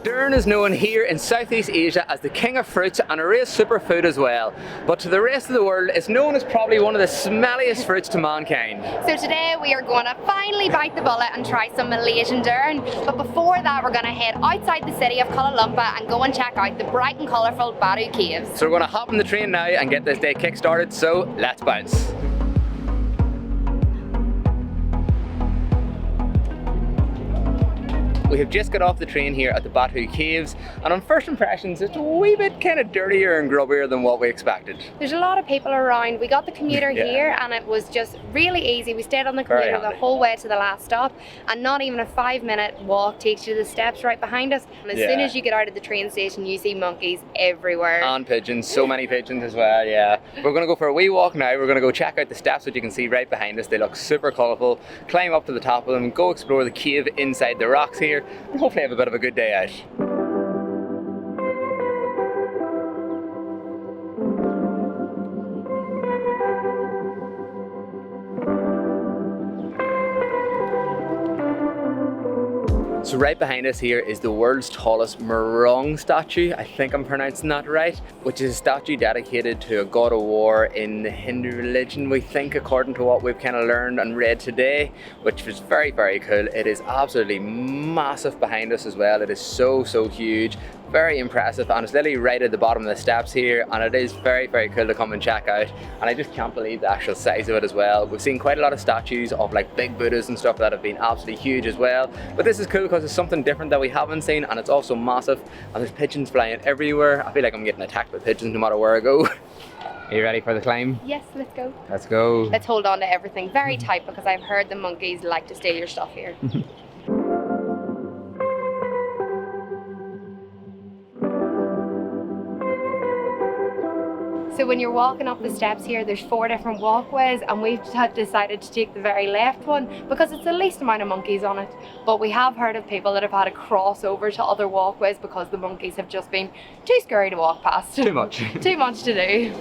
Durian is known here in Southeast Asia as the king of fruits and a real superfood as well. But to the rest of the world, it's known as probably one of the smelliest fruits to mankind. So today we are going to finally bite the bullet and try some Malaysian durian. But before that, we're going to head outside the city of Kuala Lumpur and go and check out the bright and colourful Batu Caves. So we're going to hop on the train now and get this day kick-started, so let's bounce. We have just got off the train here at the Batu Caves, and on first impressions it's a wee bit kind of dirtier and grubbier than what we expected. There's a lot of people around. We got the commuter here and it was just really easy. We stayed on the commuter the whole way to the last stop, and not even a 5-minute walk takes you to the steps right behind us. And as soon as you get out of the train station, you see monkeys everywhere. And pigeons, so many pigeons as well, yeah. We're going to go for a wee walk now. We're going to go check out the steps that you can see right behind us. They look super colourful. Climb up to the top of them, go explore the cave inside the rocks here, and hopefully have a bit of a good day out. So right behind us here is the world's tallest Murung statue, I think I'm pronouncing that right, which is a statue dedicated to a god of war in the Hindu religion, we think, according to what we've kind of learned and read today, which was very, very cool. It is absolutely massive behind us as well. It is so huge, very impressive, and it's literally right at the bottom of the steps here, and it is very, very cool to come and check out. And I just can't believe the actual size of it as well. We've seen quite a lot of statues of like big Buddhas and stuff that have been absolutely huge as well, but this is cool because it's something different that we haven't seen, and it's also massive, and there's pigeons flying everywhere. I feel like I'm getting attacked by pigeons no matter where I go. Are you ready for the climb? Yes, let's go. Let's go. Let's hold on to everything very tight because I've heard the monkeys like to steal your stuff here. So when you're walking up the steps here, there's 4 different walkways, and we've decided to take the very left one because it's the least amount of monkeys on it. But we have heard of people that have had to cross over to other walkways because the monkeys have just been too scary to walk past. Too much. Too much to do.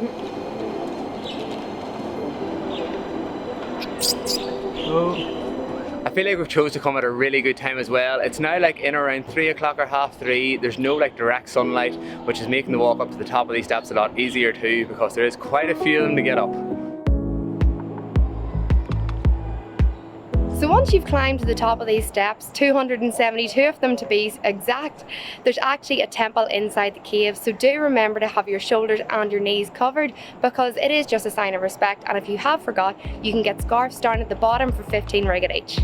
I feel like we've chose to come at a really good time as well. It's now like in around 3 o'clock or 3:30. There's no like direct sunlight, which is making the walk up to the top of these steps a lot easier too, because there is quite a few of them to get up. So once you've climbed to the top of these steps, 272 of them to be exact, there's actually a temple inside the cave. So do remember to have your shoulders and your knees covered, because it is just a sign of respect. And if you have forgot, you can get scarves down at the bottom for 15 ringgit each.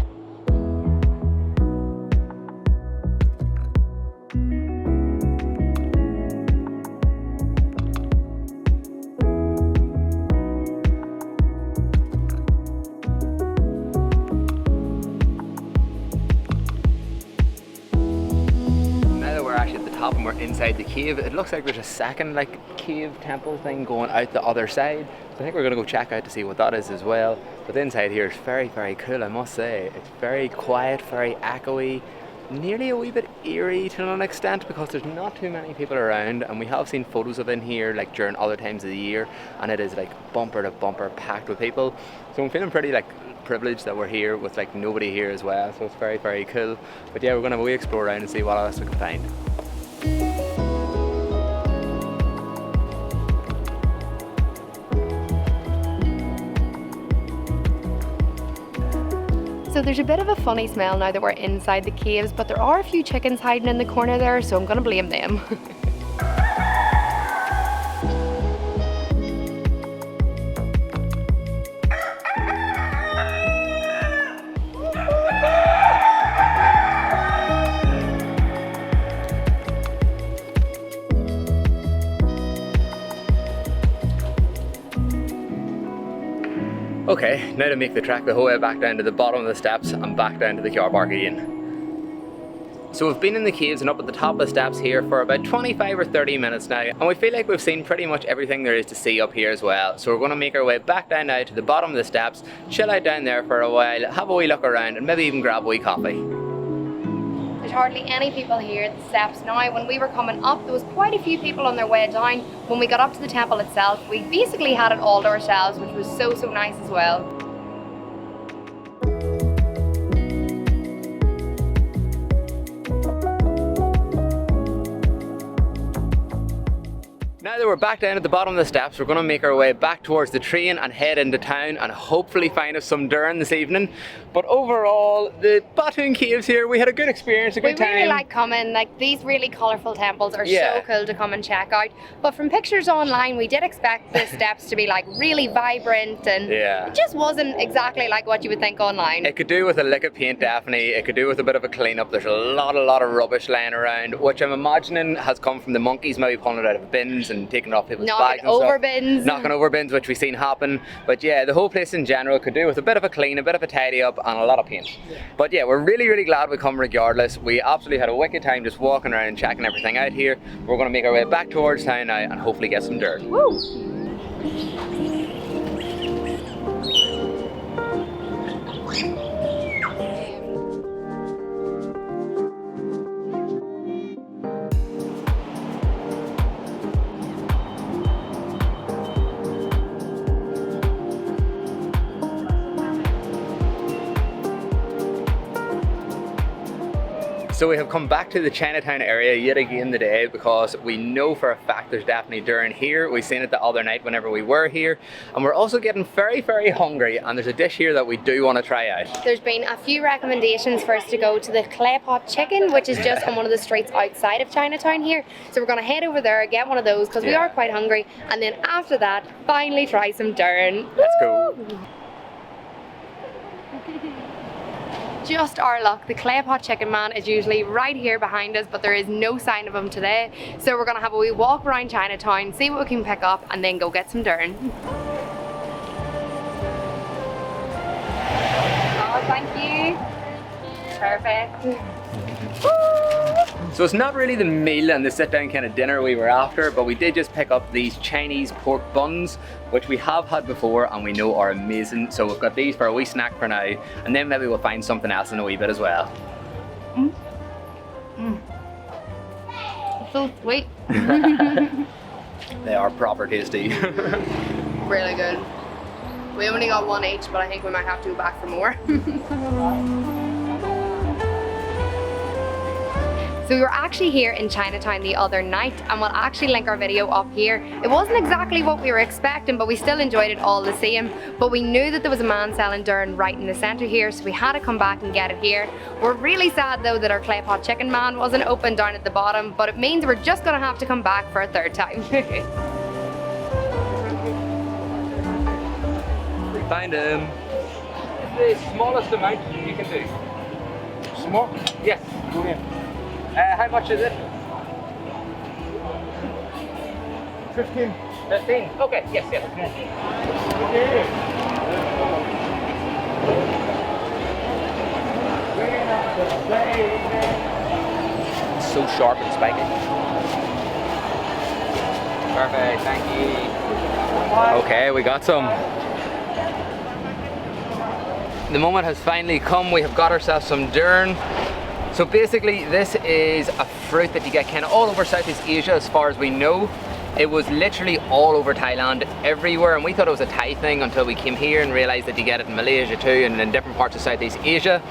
And we're inside the cave. It looks like there's a second like cave temple thing going out the other side, so I think we're gonna go check out to see what that is as well. But the inside here is very, very cool, I must say. It's very quiet, very echoey, nearly a wee bit eerie to an extent, because there's not too many people around, and we have seen photos of in here like during other times of the year, and it is like bumper to bumper packed with people. So I'm feeling pretty like privileged that we're here with like nobody here as well, so it's very, very cool. But yeah, we're gonna have a wee explore around and see what else we can find. So there's a bit of a funny smell now that we're inside the caves, but there are a few chickens hiding in the corner there, so I'm gonna blame them. Okay, now to make the trek the whole way back down to the bottom of the steps and back down to the car park again. So we've been in the caves and up at the top of the steps here for about 25 or 30 minutes now, and we feel like we've seen pretty much everything there is to see up here as well. So we're going to make our way back down now to the bottom of the steps, chill out down there for a while, have a wee look around, and maybe even grab a wee coffee. There's hardly any people here at the steps now. When we were coming up, there was quite a few people on their way down. When we got up to the temple itself, we basically had it all to ourselves, which was so nice as well. that we're back down at the bottom of the steps, we're going to make our way back towards the train and head into town and hopefully find us some Durian this evening. But overall, the Batu Caves here, we had a good experience, a good time. We really like coming, like these really colourful temples are so cool to come and check out. But from pictures online, we did expect the steps to be like really vibrant, and it just wasn't exactly like what you would think online. It could do with a lick of paint, definitely. It could do with a bit of a clean up. There's a lot of rubbish lying around, which I'm imagining has come from the monkeys maybe pulling it out of bins and taking it off people's bags and stuff. Knocking over bins, which we've seen happen. But yeah, the whole place in general could do with a bit of a clean, a bit of a tidy up, and a lot of paint. But yeah, we're really glad we come regardless. We absolutely had a wicked time just walking around and checking everything out here. We're going to make our way back towards town now and hopefully get some dirt. Woo! So we have come back to the Chinatown area yet again today because we know for a fact there's definitely Durian here. We've seen it the other night whenever we were here, and we're also getting very hungry, and there's a dish here that we do want to try out. There's been a few recommendations for us to go to the clay pot chicken, which is just on one of the streets outside of Chinatown here. So we're going to head over there, get one of those because we are quite hungry, and then after that finally try some Durian. Let's go. Just our luck, the clay pot chicken man is usually right here behind us, but there is no sign of him today. So we're gonna have a wee walk around Chinatown, see what we can pick up, and then go get some Durian. Oh, thank you. Perfect. So it's not really the meal and the sit down kind of dinner we were after, but we did just pick up these Chinese pork buns, which we have had before and we know are amazing. So we've got these for a wee snack for now, and then maybe we'll find something else in a wee bit as well. It's so sweet. They are proper tasty. Really good. We only got one each, but I think we might have to go back for more. So we were actually here in Chinatown the other night, and we'll actually link our video up here. It wasn't exactly what we were expecting, but we still enjoyed it all the same. But we knew that there was a man selling Durian right in the centre here, so we had to come back and get it here. We're really sad though that our clay pot chicken man wasn't open down at the bottom, but it means we're just gonna have to come back for a third time. Find him. It's the smallest amount you can do. Small? Yes. Durian. How much is it? 15. 15. Okay, yes. It's so sharp and spiky. Perfect, thank you. Okay, we got some. The moment has finally come. We have got ourselves some Durian. So basically this is a fruit that you get kind of all over Southeast Asia as far as we know. It was literally all over Thailand, everywhere, and we thought it was a Thai thing until we came here and realised that you get it in Malaysia too and in different parts of Southeast Asia.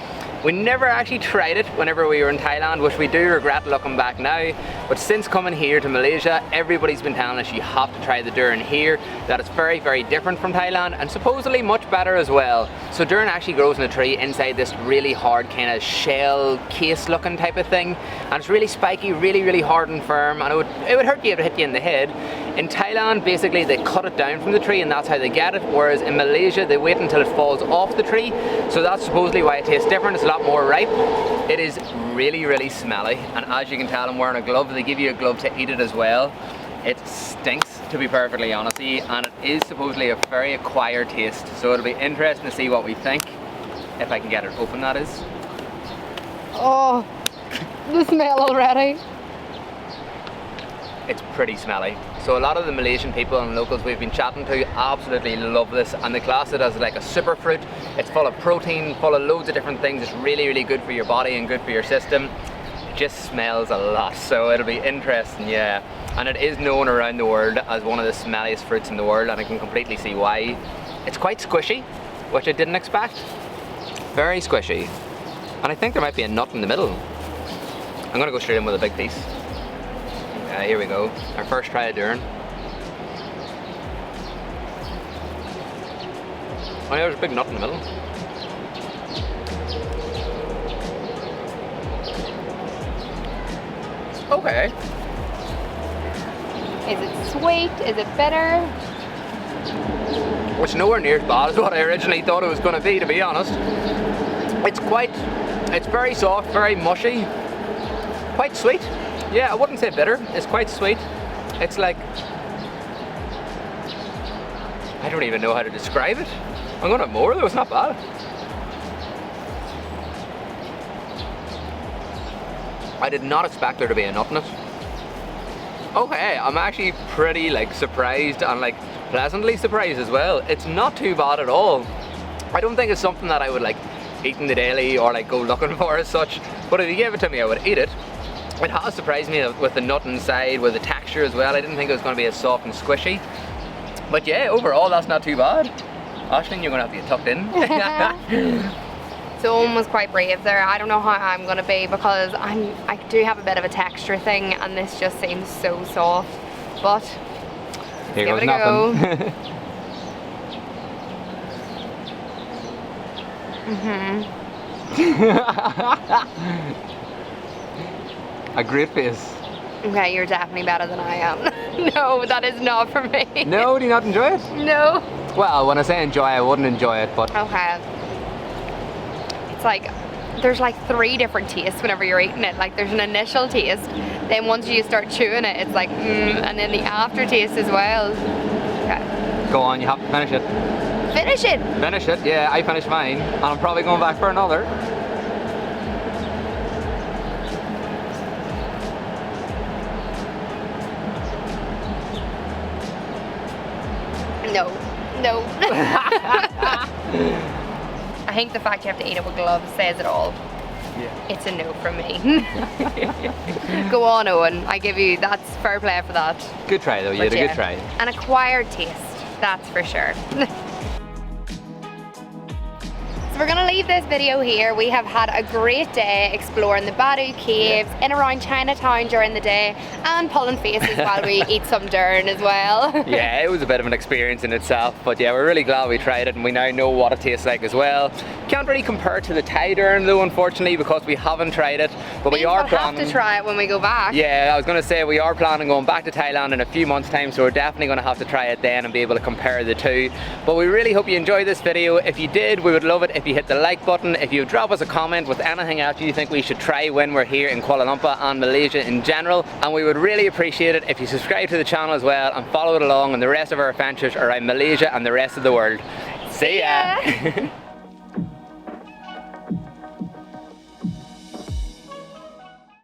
We never actually tried it whenever we were in Thailand, which we do regret looking back now. But since coming here to Malaysia, everybody's been telling us you have to try the Durian here, that it's very different from Thailand and supposedly much better as well. So Durian actually grows in a tree inside this really hard kind of shell case looking type of thing. And it's really spiky, really hard and firm, and it would hurt you if it hit you in the head. In Thailand, basically they cut it down from the tree and that's how they get it, whereas in Malaysia they wait until it falls off the tree. So that's supposedly why it tastes different. It's a lot more ripe. It is really smelly, and as you can tell I'm wearing a glove. They give you a glove to eat it as well. It stinks, to be perfectly honest with you, and it is supposedly a very acquired taste. So it'll be interesting to see what we think, if I can get it open that is. Oh, the smell already. It's pretty smelly. So a lot of the Malaysian people and locals we've been chatting to absolutely love this, and they class it as like a superfruit. It's full of protein, full of loads of different things. It's really good for your body and good for your system. It just smells a lot, so it'll be interesting, yeah. And it is known around the world as one of the smelliest fruits in the world, and I can completely see why. It's quite squishy, which I didn't expect. Very squishy. And I think there might be a nut in the middle. I'm gonna go straight in with a big piece. Here we go, our first try of Durian. Oh, yeah, there's a big nut in the middle. Okay. Is it sweet? Is it bitter? Which nowhere near as bad as what I originally thought it was going to be honest. It's very soft, very mushy, quite sweet. Yeah, I wouldn't say bitter, it's quite sweet. It's like, I don't even know how to describe it. I'm going to have more though, it's not bad. I did not expect there to be a nut in it. Okay, I'm actually pretty like surprised and like pleasantly surprised as well. It's not too bad at all. I don't think it's something that I would like eat in the daily or like go looking for as such, but if you gave it to me I would eat it. It has surprised me with the nut inside, with the texture as well. I didn't think it was going to be as soft and squishy. But yeah, overall that's not too bad. Aisling, you're going to have to get tucked in. So Owen was quite brave there. I don't know how I'm going to be because I do have a bit of a texture thing and this just seems so soft. But Here give goes it a go. nothing. A great face. Okay, you're definitely better than I am. No, that is not for me. No, do you not enjoy it? No. Well, when I say enjoy, I wouldn't enjoy it, but... Okay. It's like, there's like 3 different tastes whenever you're eating it. Like there's an initial taste, then once you start chewing it, it's like and then the aftertaste as well. Okay. Go on, you have to finish it. Finish it! Finish it, yeah, I finished mine, and I'm probably going back for another. No. No. I think the fact you have to eat it with gloves says it all. Yeah. It's a no from me. Go on, Owen. I give you, that's fair play for that. Good try though, you But had a yeah, good try. an acquired taste, that's for sure. So we're gonna leave this video here. We have had a great day exploring the Batu Caves, in around Chinatown during the day, and pulling faces while we eat some Durian as well. Yeah, it was a bit of an experience in itself, but yeah, we're really glad we tried it and we now know what it tastes like as well. Can't really compare to the Thai Durian though, unfortunately, because we haven't tried it, but we are planning. We'll have to try it when we go back. Yeah, I was going to say we are planning going back to Thailand in a few months time, so we're definitely going to have to try it then and be able to compare the two. But we really hope you enjoyed this video. If you did, we would love it if you hit the like button, if you drop us a comment with anything else you think we should try when we're here in Kuala Lumpur and Malaysia in general, and we would really appreciate it if you subscribe to the channel as well and follow it along on the rest of our adventures around Malaysia and the rest of the world. See ya!